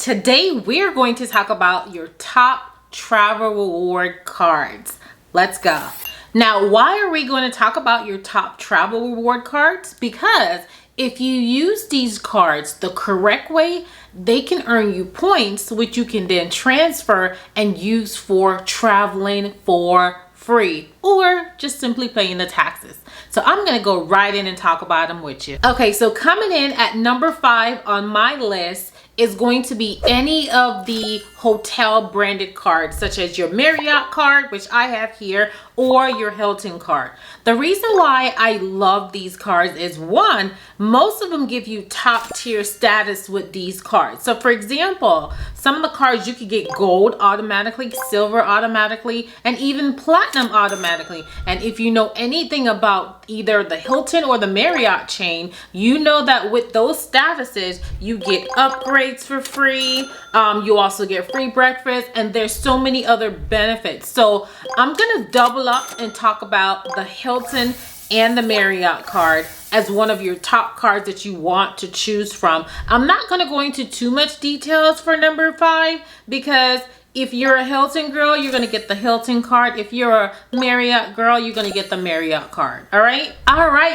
Today we're going to talk about your top travel reward cards. Let's go. Now, why are we going to talk about your top travel reward cards? Because if you use these cards the correct way, they can earn you points, which you can then transfer and use for traveling for free or just simply paying the taxes. So I'm going to go right in and talk about them with you. Okay, so coming in at number 5 on my list is going to be any of the hotel branded cards, such as your Marriott card, which I have here, or your Hilton card. The reason why I love these cards is, one, most of them give you top tier status with these cards. So for example, some of the cards you could get gold automatically, silver automatically, and even platinum automatically. And if you know anything about either the Hilton or the Marriott chain, you know that with those statuses, you get upgrades for free. You also get free breakfast, and there's so many other benefits. So I'm gonna double up and talk about the Hilton and the Marriott card as one of your top cards that you want to choose from. I'm not gonna go into too much details for number 5 because if you're a Hilton girl, you're gonna get the Hilton card. If you're a Marriott girl, you're gonna get the Marriott card. All right.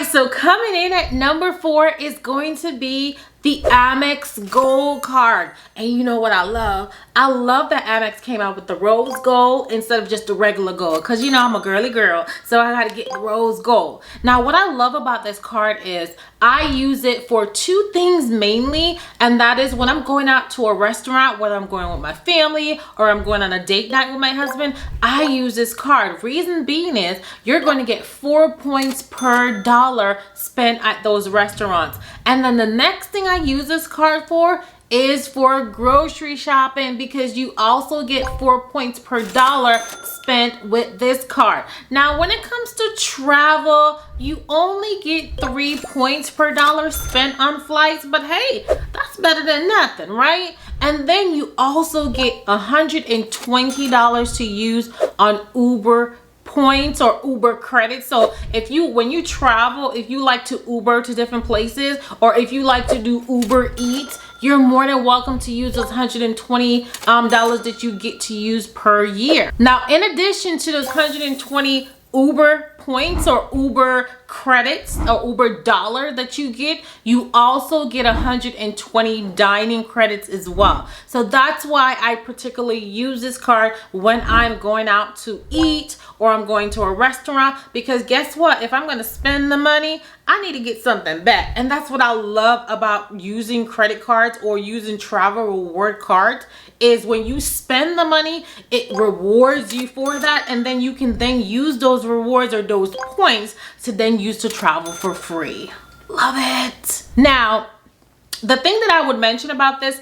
So coming in at number 4 is going to be the Amex Gold Card. And you know what I love? I love that Amex came out with the rose gold instead of just the regular gold, because you know I'm a girly girl, so I gotta get the rose gold. Now what I love about this card is I use it for 2 things mainly, and that is when I'm going out to a restaurant, whether I'm going with my family or I'm going on a date night with my husband, I use this card. Reason being is you're going to get 4 points per dollar spent at those restaurants. And then the next thing I use this card for is for grocery shopping, because you also get 4 points per dollar spent with this card. Now when it comes to travel, you only get 3 points per dollar spent on flights, but hey, that's better than nothing, right? And then you also get $120 to use on Uber points or Uber credits. So when you travel, if you like to Uber to different places, or if you like to do Uber Eats, you're more than welcome to use those $120 that you get to use per year. Now, in addition to those 120 Uber points or Uber credits or Uber dollar that you get, you also get 120 dining credits as well. So that's why I particularly use this card when I'm going out to eat or I'm going to a restaurant, because guess what? If I'm going to spend the money, I need to get something back. And that's what I love about using credit cards or using travel reward cards, is when you spend the money, it rewards you for that, and then you can then use those rewards or those points to then use to travel for free. Love it. Now, the thing that I would mention about this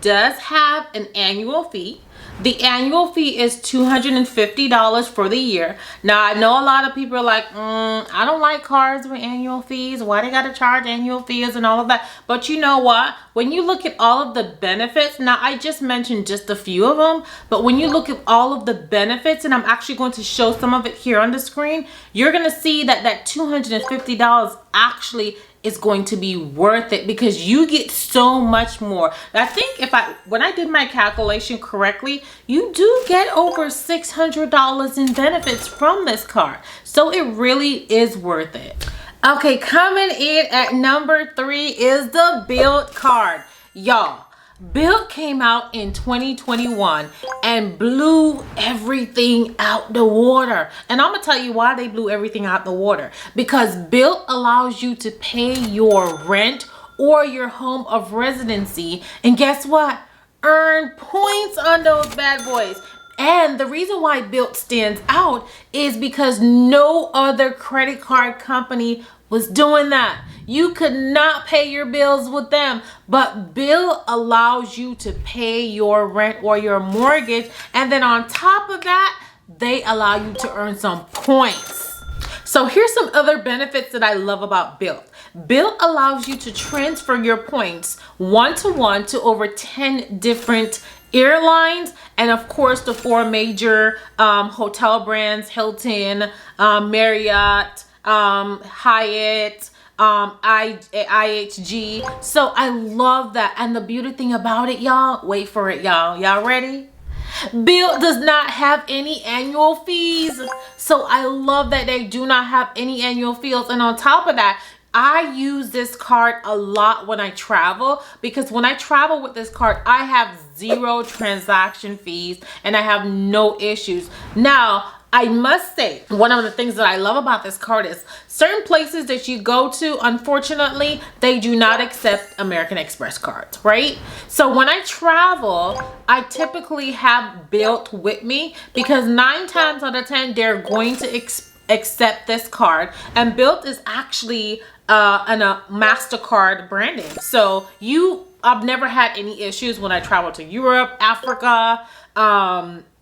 does have an annual fee. The annual fee is $250 for the year. Now, I know a lot of people are like, I don't like cards with annual fees. Why they gotta charge annual fees and all of that? But you know what? When you look at all of the benefits, now I just mentioned just a few of them, but when you look at all of the benefits, and I'm actually going to show some of it here on the screen, you're gonna see that that $250 actually is going to be worth it, because you get so much more. I think when I did my calculation correctly, you do get over $600 in benefits from this card. So it really is worth it. Okay, coming in at number 3 is the Bilt Card. Y'all, Bilt came out in 2021 and blew everything out the water. And I'm gonna tell you why they blew everything out the water. Because Bilt allows you to pay your rent or your home of residency, and guess what? Earn points on those bad boys. And the reason why Bilt stands out is because no other credit card company was doing that. You could not pay your bills with them, but Bilt allows you to pay your rent or your mortgage, and then on top of that, they allow you to earn some points. So here's some other benefits that I love about Bilt. Bilt allows you to transfer your points one-to-one to over 10 different airlines, and of course the 4 major hotel brands: Hilton, Marriott, Hyatt, IHG. So I love that. And the beauty thing about it, y'all, wait for it, y'all ready? Bilt does not have any annual fees. So I love that they do not have any annual fees. And on top of that, I use this card a lot when I travel, because when I travel with this card, I have 0 transaction fees and I have no issues. Now, I must say, one of the things that I love about this card is certain places that you go to, unfortunately, they do not accept American Express cards, right? So when I travel, I typically have Bilt with me, because 9 times out of 10, they're going to accept this card. And Bilt is actually a MasterCard branding. So I've never had any issues when I travel to Europe, Africa,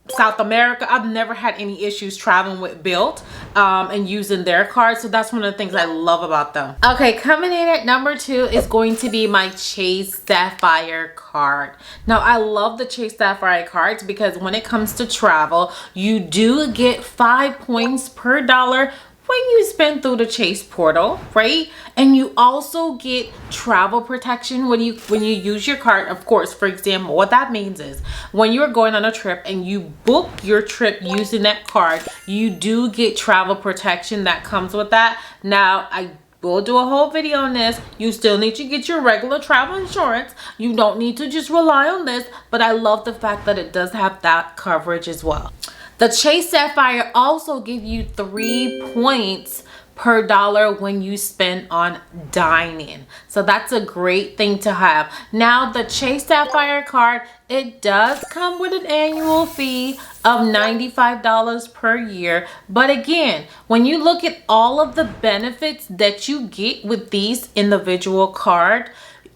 South America. I've never had any issues traveling with Bilt and using their card. So that's one of the things I love about them. Okay, coming in at number 2 is going to be my Chase Sapphire Card. Now, I love the Chase Sapphire cards because when it comes to travel, you do get 5 points per dollar when you spend through the Chase portal, right? And you also get travel protection when you use your card. Of course, for example, what that means is when you're going on a trip and you book your trip using that card, you do get travel protection that comes with that. Now, I will do a whole video on this. You still need to get your regular travel insurance. You don't need to just rely on this, but I love the fact that it does have that coverage as well. The Chase Sapphire also give you 3 points per dollar when you spend on dining. So that's a great thing to have. Now, the Chase Sapphire card, it does come with an annual fee of $95 per year. But again, when you look at all of the benefits that you get with these individual cards,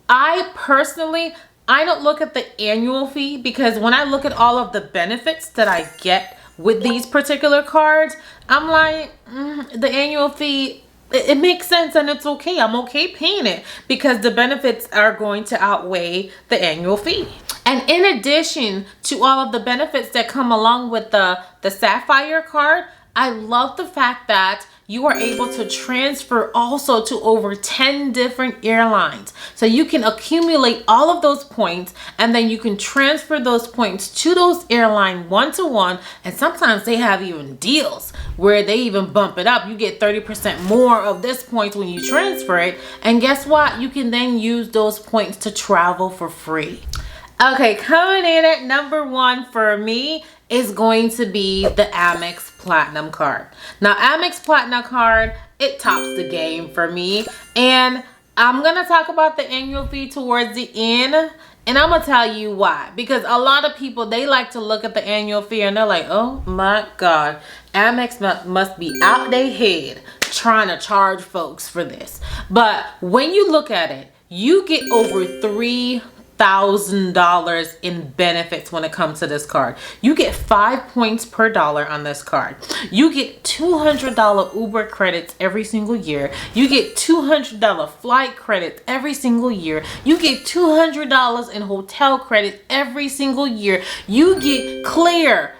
I don't look at the annual fee, because when I look at all of the benefits that I get with these particular cards, I'm like, the annual fee, it makes sense and it's okay. I'm okay paying it because the benefits are going to outweigh the annual fee. And in addition to all of the benefits that come along with the Sapphire card, I love the fact that you are able to transfer also to over 10 different airlines. So you can accumulate all of those points and then you can transfer those points to those airlines one-to-one. And sometimes they have even deals where they even bump it up. You get 30% more of this points when you transfer it. And guess what? You can then use those points to travel for free. Okay, coming in at number 1 for me is going to be the Amex Platinum Card. Now, Amex Platinum Card, it tops the game for me. And I'm going to talk about the annual fee towards the end. And I'm going to tell you why. Because a lot of people, they like to look at the annual fee and they're like, oh my God, Amex must be out their head trying to charge folks for this. But when you look at it, you get over $3,000 in benefits when it comes to this card. You get 5 points per dollar on this card. You get $200 Uber credits every single year. You get $200 flight credits every single year. You get $200 in hotel credits every single year. You get Clear.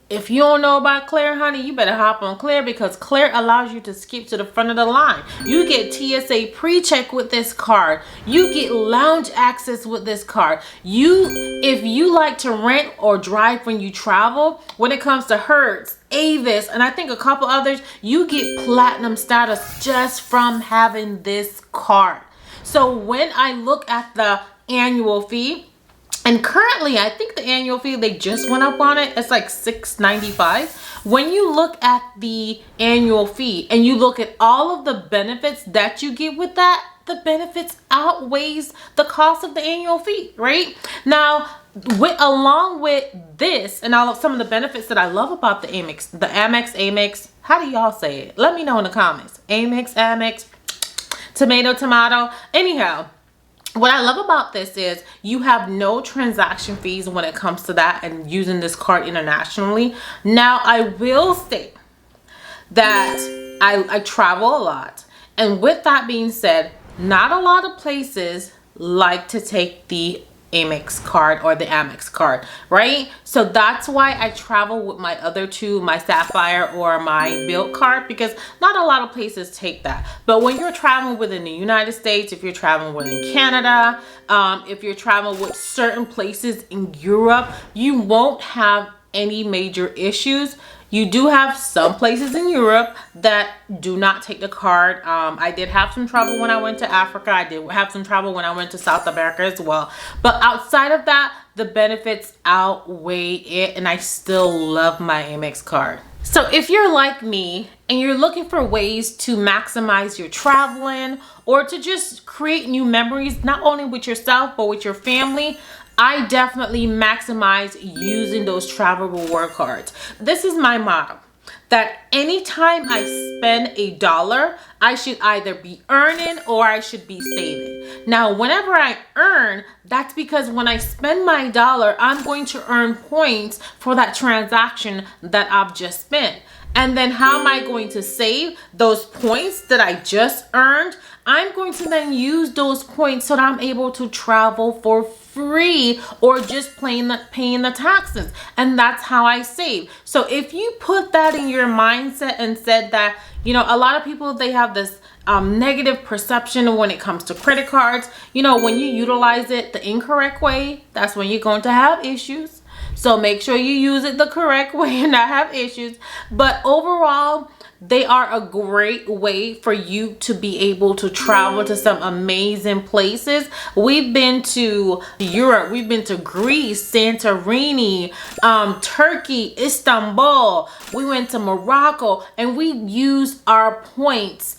If you don't know about Clear, honey, you better hop on Clear, because Clear allows you to skip to the front of the line. You get TSA pre-check with this card. You get lounge access with this card. If you like to rent or drive when you travel, when it comes to Hertz, Avis, and I think a couple others, you get platinum status just from having this card. So when I look at the annual fee, and currently, I think the annual fee, they just went up on it. It's like $6.95. When you look at the annual fee and you look at all of the benefits that you get with that, the benefits outweighs the cost of the annual fee, right? Now, along with this and all of some of the benefits that I love about the Amex, how do y'all say it? Let me know in the comments. Amex, tomato. Anyhow, what I love about this is you have no transaction fees when it comes to that and using this card internationally. Now, I will say that I travel a lot. And with that being said, not a lot of places like to take the Amex card or the Amex card, right? So that's why I travel with my other two, my Sapphire or my Bilt card, because not a lot of places take that. But when you're traveling within the United States, if you're traveling within Canada, if you're traveling with certain places in Europe, you won't have any major issues. You do have some places in Europe that do not take the card. I did have some trouble when I went to Africa. I did have some trouble when I went to South America as well. But outside of that, the benefits outweigh it, and I still love my Amex card. So if you're like me and you're looking for ways to maximize your traveling or to just create new memories, not only with yourself, but with your family, I definitely maximize using those travel reward cards. This is my motto, that anytime I spend $1, I should either be earning or I should be saving. Now, whenever I earn, that's because when I spend my dollar, I'm going to earn points for that transaction that I've just spent. And then how am I going to save those points that I just earned? I'm going to then use those points so that I'm able to travel for free or just paying the taxes. And that's how I save. So if you put that in your mindset and said that, you know, a lot of people, they have this negative perception when it comes to credit cards. You know, when you utilize it the incorrect way, that's when you're going to have issues. So make sure you use it the correct way and not have issues. But overall, they are a great way for you to be able to travel to some amazing places. We've been to Europe, we've been to Greece, Santorini, Turkey, Istanbul. We went to Morocco, and we used our points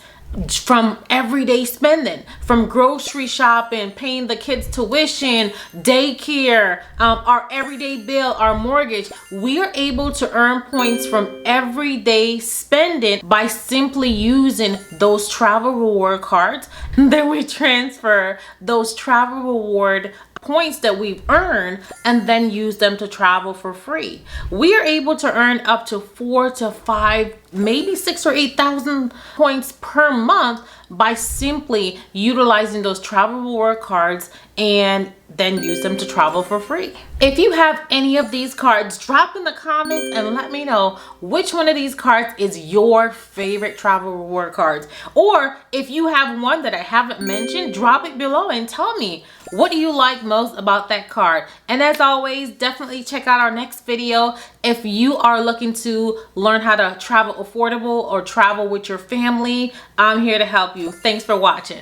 from everyday spending, from grocery shopping, paying the kids tuition, daycare, our everyday bill, our mortgage. We are able to earn points from everyday spending by simply using those travel reward cards. Then we transfer those travel reward points that we've earned and then use them to travel for free. We are able to earn up to 4 to 5, maybe 6 or 8,000 points per month by simply utilizing those travel reward cards and then use them to travel for free. If you have any of these cards, drop in the comments and let me know which one of these cards is your favorite travel reward cards. Or if you have one that I haven't mentioned, drop it below and tell me, what do you like most about that card? And as always, definitely check out our next video if you are looking to learn how to travel affordable or travel with your family. I'm here to help you. Thanks for watching.